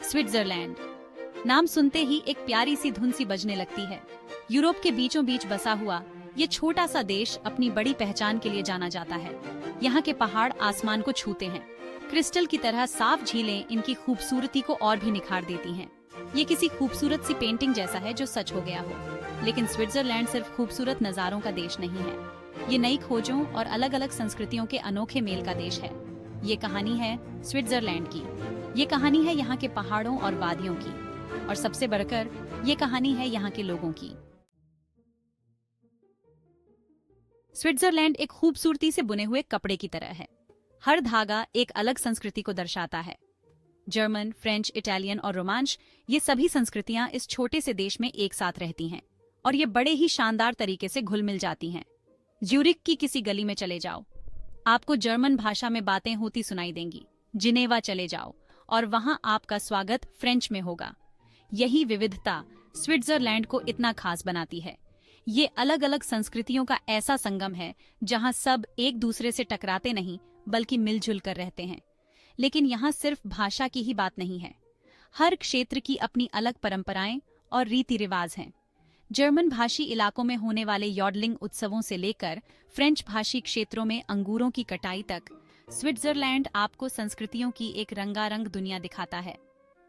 Switzerland. नाम सुनते ही एक प्यारी सी धुन सी बजने लगती है। यूरोप के बीचों बीच बसा हुआ ये छोटा सा देश अपनी बड़ी पहचान के लिए जाना जाता है। यहाँ के पहाड़ आसमान को छूते हैं। क्रिस्टल की तरह साफ झीलें इनकी खूबसूरती को और भी निखार देती हैं। ये किसी खूबसूरत सी पेंटिंग जैसा है जो सच हो गया हो। लेकिन स्विट्जरलैंड सिर्फ खूबसूरत नज़ारों का देश नहीं है। ये नई खोजों और अलग अलग संस्कृतियों के अनोखे मेल का देश है। ये कहानी है स्विट्जरलैंड की। ये कहानी है यहाँ के पहाड़ों और वादियों की, और सबसे बढ़कर ये कहानी है यहाँ के लोगों की। स्विट्जरलैंड एक खूबसूरती से बुने हुए कपड़े की तरह है। हर धागा एक अलग संस्कृति को दर्शाता है। जर्मन, फ्रेंच, इटालियन और रोमांच, ये सभी संस्कृतियां इस छोटे से देश में एक साथ रहती हैं और ये बड़े ही शानदार तरीके से घुल मिल जाती हैं। ज्यूरिख की किसी गली में चले जाओ, आपको जर्मन भाषा में बातें होती सुनाई देंगी। जिनेवा चले जाओ और वहां आपका स्वागत फ्रेंच में होगा। यही विविधता स्विट्जरलैंड को इतना खास बनाती है। ये अलग अलग संस्कृतियों का ऐसा संगम है जहां सब एक दूसरे से टकराते नहीं बल्कि मिलजुल कर रहते हैं। लेकिन यहाँ सिर्फ भाषा की ही बात नहीं है। हर क्षेत्र की अपनी अलग परंपराएं और रीति रिवाज हैं। जर्मन भाषी इलाकों में होने वाले यॉडलिंग उत्सवों से लेकर फ्रेंच भाषी क्षेत्रों में अंगूरों की कटाई तक, स्विट्जरलैंड आपको संस्कृतियों की एक रंगारंग दुनिया दिखाता है।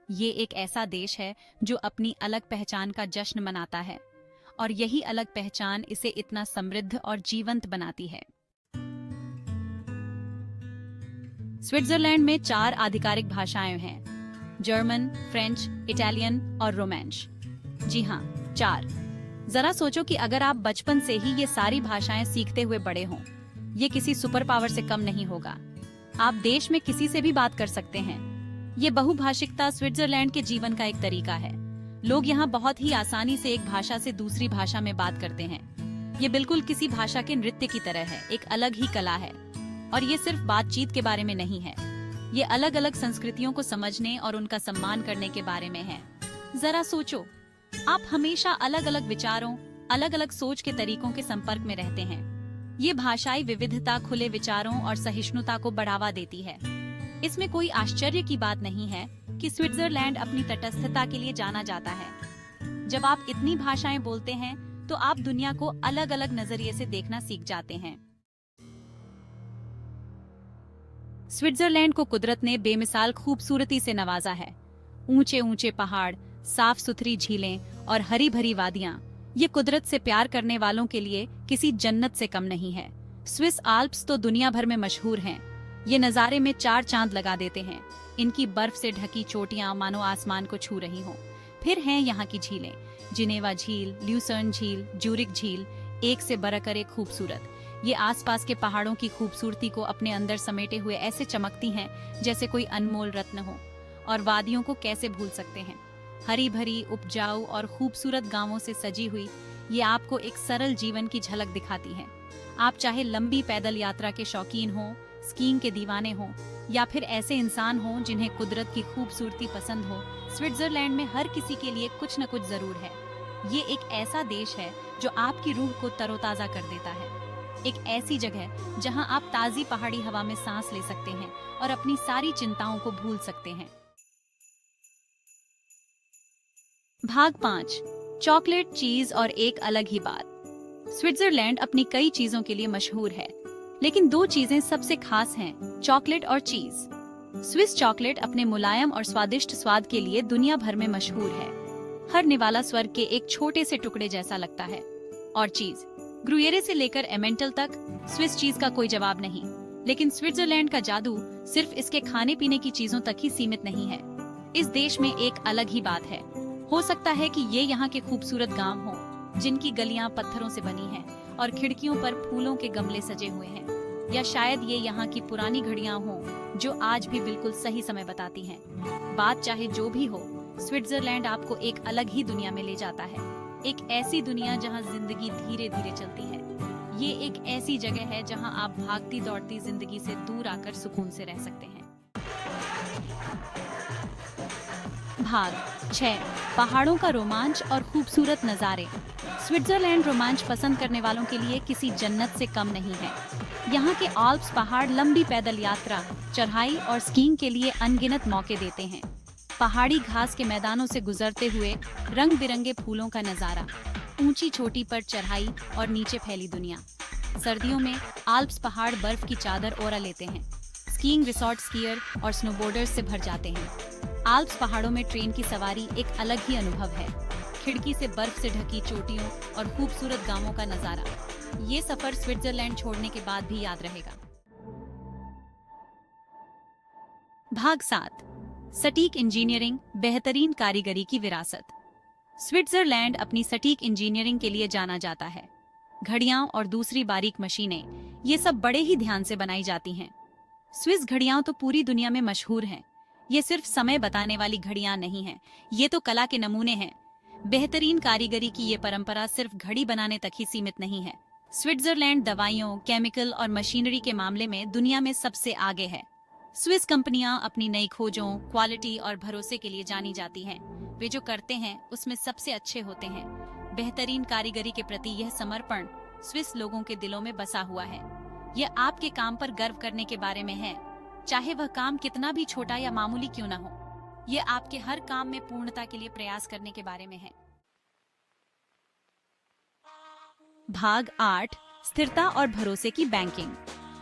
ये एक ऐसा देश है जो अपनी अलग पहचान का जश्न मनाता है, और यही अलग पहचान इसे इतना समृद्ध और जीवंत बनाती है। स्विट्जरलैंड में 4 आधिकारिक भाषाएं हैं: जर्मन, फ्रेंच, इटालियन और रोमांच। जी हाँ, 4। जरा सोचो कि अगर आप बचपन से ही ये सारी भाषाएं सीखते हुए बड़े हों, ये किसी सुपर पावर से कम नहीं होगा। आप देश में किसी से भी बात कर सकते हैं। ये बहुभाषिकता स्विट्जरलैंड के जीवन का एक तरीका है। लोग यहाँ बहुत ही आसानी से एक भाषा से दूसरी भाषा में बात करते हैं। ये बिल्कुल किसी भाषा के नृत्य की तरह है, एक अलग ही कला है। और ये सिर्फ बातचीत के बारे में नहीं है, ये अलग अलग संस्कृतियों को समझने और उनका सम्मान करने के बारे में है। जरा सोचो, आप हमेशा अलग अलग विचारों, अलग अलग सोच के तरीकों के संपर्क में रहते हैं। ये भाषाई विविधता खुले विचारों और सहिष्णुता को बढ़ावा देती है। इसमें कोई आश्चर्य की बात नहीं है कि स्विट्जरलैंड अपनी तटस्थता के लिए जाना जाता है। जब आप इतनी भाषाएं बोलते हैं तो आप दुनिया को अलग अलग नजरिए से देखना सीख जाते हैं। स्विट्जरलैंड को कुदरत ने बेमिसाल खूबसूरती से नवाजा है। ऊंचे ऊंचे पहाड़, साफ सुथरी झीलें और हरी भरी वादियां, ये कुदरत से प्यार करने वालों के लिए किसी जन्नत से कम नहीं है। स्विस आल्प्स तो दुनिया भर में मशहूर हैं। ये नज़ारे में 4 चांद लगा देते हैं। इनकी बर्फ से ढकी चोटियां मानो आसमान को छू रही हों। फिर हैं यहाँ की झीलें, जिनेवा झील, ल्यूसर्न झील, ज्यूरिख झील, एक से बढ़कर एक खूबसूरत। ये आसपास के पहाड़ों की खूबसूरती को अपने अंदर समेटे हुए ऐसे चमकती हैं जैसे कोई अनमोल रत्न हो। और वादियों को कैसे भूल सकते हैं। हरी भरी, उपजाऊ और खूबसूरत गांवों से सजी हुई ये आपको एक सरल जीवन की झलक दिखाती है। आप चाहे लंबी पैदल यात्रा के शौकीन हो, स्कीइंग के दीवाने हो, या फिर ऐसे इंसान हो जिन्हें कुदरत की खूबसूरती पसंद हो, स्विट्जरलैंड में हर किसी के लिए कुछ न कुछ जरूर है। ये एक ऐसा देश है जो आपकी रूह को तरोताजा कर देता है। एक ऐसी जगह जहां आप ताजी पहाड़ी हवा में सांस ले सकते हैं और अपनी सारी चिंताओं को भूल सकते हैं। भाग 5, चॉकलेट, चीज और एक अलग ही बात। स्विट्जरलैंड अपनी कई चीजों के लिए मशहूर है, लेकिन 2 चीजें सबसे खास हैं, चॉकलेट और चीज। स्विस चॉकलेट अपने मुलायम और स्वादिष्ट स्वाद के लिए दुनिया भर में मशहूर है। हर निवाला स्वर्ग के एक छोटे से टुकड़े जैसा लगता है। और चीज, ग्रुयेरे से लेकर एमेंटल तक, स्विस चीज का कोई जवाब नहीं। लेकिन स्विट्जरलैंड का जादू सिर्फ इसके खाने पीने की चीजों तक ही सीमित नहीं है। इस देश में एक अलग ही बात है। हो सकता है कि ये यहाँ के खूबसूरत गांव हों, जिनकी गलियां पत्थरों से बनी हैं और खिड़कियों पर फूलों के गमले सजे हुए हैं, या शायद ये यहाँ की पुरानी घड़ियां हों जो आज भी बिल्कुल सही समय बताती हैं। बात चाहे जो भी हो, स्विट्जरलैंड आपको एक अलग ही दुनिया में ले जाता है। एक ऐसी दुनिया जहाँ जिंदगी धीरे धीरे चलती है। ये एक ऐसी जगह है जहाँ आप भागती दौड़ती जिंदगी से दूर आकर सुकून से रह सकते हैं। भाग 6, पहाड़ों का रोमांच और खूबसूरत नज़ारे। स्विट्जरलैंड रोमांच पसंद करने वालों के लिए किसी जन्नत से कम नहीं है। यहाँ के आल्प्स पहाड़ लंबी पैदल यात्रा, चढ़ाई और स्कीइंग के लिए अनगिनत मौके देते हैं। पहाड़ी घास के मैदानों से गुजरते हुए रंग बिरंगे फूलों का नजारा, ऊंची चोटी पर चढ़ाई और नीचे फैली दुनिया। सर्दियों में आल्प्स पहाड़ बर्फ की चादर ओढ़ लेते हैं। स्कीइंग रिसॉर्ट स्कीयर और स्नोबोर्डर्स से भर जाते हैं। आल्प्स पहाड़ों में ट्रेन की सवारी एक अलग ही अनुभव है। खिड़की से बर्फ से ढकी चोटियों और खूबसूरत गांवों का नजारा। ये सफर स्विट्जरलैंड छोड़ने के बाद भी याद रहेगा। भाग 7, सटीक इंजीनियरिंग, बेहतरीन कारीगरी की विरासत। स्विट्जरलैंड अपनी सटीक इंजीनियरिंग के लिए जाना जाता है। घड़ियां और दूसरी बारीक मशीनें, ये सब बड़े ही ध्यान से बनाई जाती हैं। स्विस घड़ियां तो पूरी दुनिया में मशहूर हैं। ये सिर्फ समय बताने वाली घड़ियां नहीं हैं, ये तो कला के नमूने हैं। बेहतरीन कारीगरी की ये परंपरा सिर्फ घड़ी बनाने तक ही सीमित नहीं है। स्विट्जरलैंड दवाइयों, केमिकल और मशीनरी के मामले में दुनिया में सबसे आगे है। स्विस कंपनियां अपनी नई खोजों, क्वालिटी और भरोसे के लिए जानी जाती हैं। वे जो करते हैं उसमें सबसे अच्छे होते हैं। बेहतरीन कारीगरी के प्रति यह समर्पण स्विस लोगों के दिलों में बसा हुआ है। यह आपके काम पर गर्व करने के बारे में है, चाहे वह काम कितना भी छोटा या मामूली क्यों न हो। यह आपके हर काम में पूर्णता के लिए प्रयास करने के बारे में है। भाग 8, स्थिरता और भरोसे की बैंकिंग।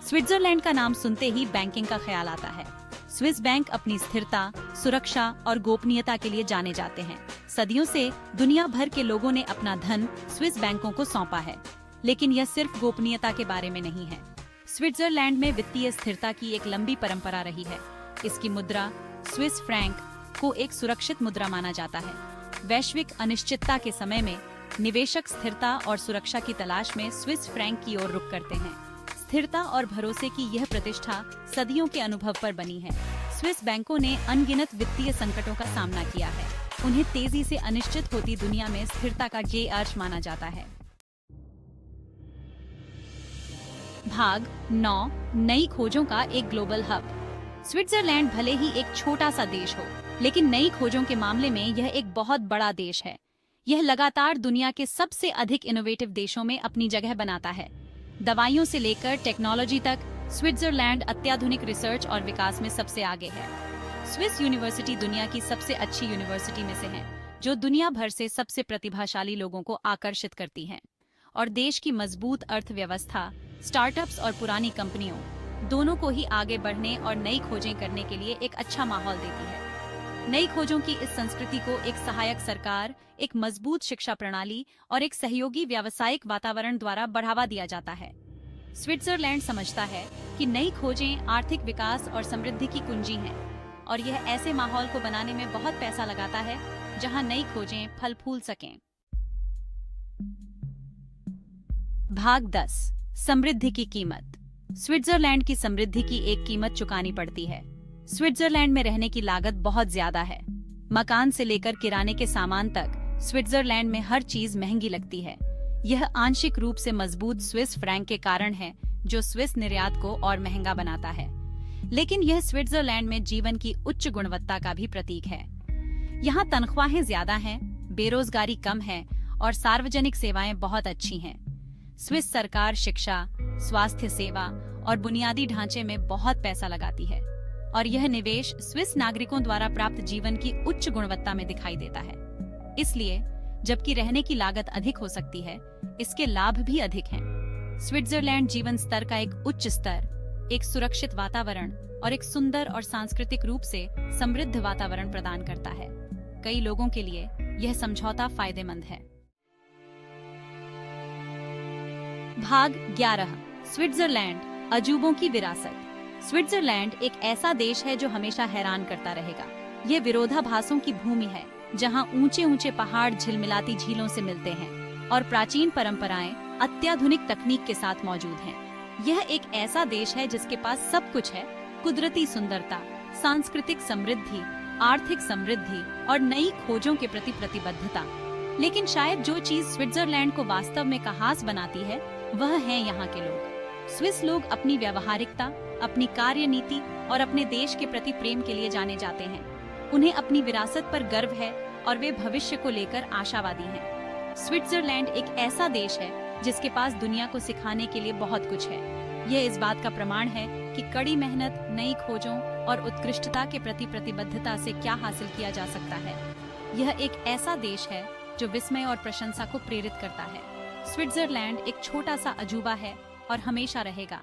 स्विट्जरलैंड का नाम सुनते ही बैंकिंग का ख्याल आता है। स्विस बैंक अपनी स्थिरता, सुरक्षा और गोपनीयता के लिए जाने जाते हैं। सदियों से दुनिया भर के लोगों ने अपना धन स्विस बैंकों को सौंपा है, लेकिन यह सिर्फ गोपनीयता के बारे में नहीं है। स्विट्जरलैंड में वित्तीय स्थिरता की एक लंबी परंपरा रही है। इसकी मुद्रा स्विस फ्रैंक को एक सुरक्षित मुद्रा माना जाता है। वैश्विक अनिश्चितता के समय में निवेशक स्थिरता और सुरक्षा की तलाश में स्विस फ्रैंक की ओर रुख करते हैं। स्थिरता और भरोसे की यह प्रतिष्ठा सदियों के अनुभव पर बनी है। स्विस बैंकों ने अनगिनत वित्तीय संकटों का सामना किया है। उन्हें तेजी से अनिश्चित होती दुनिया में स्थिरता का ये अर्थ माना जाता है। भाग 9, नई खोजों का एक ग्लोबल हब। स्विट्जरलैंड भले ही एक छोटा सा देश हो, लेकिन नई खोजों के मामले में यह एक बहुत बड़ा देश है। यह लगातार दुनिया के सबसे अधिक इनोवेटिव देशों में अपनी जगह बनाता है। दवाइयों से लेकर टेक्नोलॉजी तक स्विट्जरलैंड अत्याधुनिक रिसर्च और विकास में सबसे आगे है। स्विस यूनिवर्सिटी दुनिया की सबसे अच्छी यूनिवर्सिटी में से है, जो दुनिया भर से सबसे प्रतिभाशाली लोगों को आकर्षित करती है। और देश की मजबूत अर्थव्यवस्था स्टार्टअप्स और पुरानी कंपनियों दोनों को ही आगे बढ़ने और नई खोजें करने के लिए एक अच्छा माहौल देती है। नई खोजों की इस संस्कृति को एक सहायक सरकार, एक मजबूत शिक्षा प्रणाली और एक सहयोगी व्यावसायिक वातावरण द्वारा बढ़ावा दिया जाता है। स्विट्जरलैंड समझता है कि नई खोजें आर्थिक विकास और समृद्धि की कुंजी हैं, और यह ऐसे माहौल को बनाने में बहुत पैसा लगाता है जहां नई खोजें फल फूल सकें। भाग 10, समृद्धि की कीमत। स्विट्जरलैंड की समृद्धि की एक कीमत चुकानी पड़ती है। स्विट्जरलैंड में रहने की लागत बहुत ज्यादा है। मकान से लेकर किराने के सामान तक स्विट्जरलैंड में हर चीज महंगी लगती है। यह आंशिक रूप से मजबूत स्विस फ्रैंक के कारण है, जो स्विस निर्यात को और महंगा बनाता है। लेकिन यह स्विट्जरलैंड में जीवन की उच्च गुणवत्ता का भी प्रतीक है। यहाँ तनख्वाहें ज्यादा हैं, बेरोजगारी कम है और सार्वजनिक सेवाएं बहुत अच्छी हैं। स्विस सरकार शिक्षा, स्वास्थ्य सेवा और बुनियादी ढांचे में बहुत पैसा लगाती है, और यह निवेश स्विस नागरिकों द्वारा प्राप्त जीवन की उच्च गुणवत्ता में दिखाई देता है। इसलिए जबकि रहने की लागत अधिक हो सकती है, इसके लाभ भी अधिक हैं। स्विट्जरलैंड जीवन स्तर का एक उच्च स्तर, एक सुरक्षित वातावरण और एक सुंदर और सांस्कृतिक रूप से समृद्ध वातावरण प्रदान करता है। कई लोगों के लिए यह समझौता फायदेमंद है। भाग 11, स्विट्जरलैंड, अजूबों की विरासत। स्विट्जरलैंड एक ऐसा देश है जो हमेशा हैरान करता रहेगा। ये विरोधाभासों की भूमि है, जहां ऊंचे ऊंचे पहाड़ झिलमिलाती झीलों से मिलते हैं और प्राचीन परंपराएं अत्याधुनिक तकनीक के साथ मौजूद हैं। यह एक ऐसा देश है जिसके पास सब कुछ है: कुदरती सुंदरता, सांस्कृतिक समृद्धि, आर्थिक समृद्धि और नई खोजों के प्रति प्रतिबद्धता। लेकिन शायद जो चीज स्विट्जरलैंड को वास्तव में खास बनाती है, वह है यहाँ के लोग। स्विस लोग अपनी व्यावहारिकता, अपनी कार्य नीति और अपने देश के प्रति प्रेम के लिए जाने जाते हैं। उन्हें अपनी विरासत पर गर्व है और वे भविष्य को लेकर आशावादी हैं। स्विट्जरलैंड एक ऐसा देश है जिसके पास दुनिया को सिखाने के लिए बहुत कुछ है। यह इस बात का प्रमाण है कि कड़ी मेहनत, नई खोजों और उत्कृष्टता के प्रति प्रतिबद्धता से क्या हासिल किया जा सकता है। यह एक ऐसा देश है जो विस्मय और प्रशंसा को प्रेरित करता है। स्विट्जरलैंड एक छोटा सा अजूबा है और हमेशा रहेगा।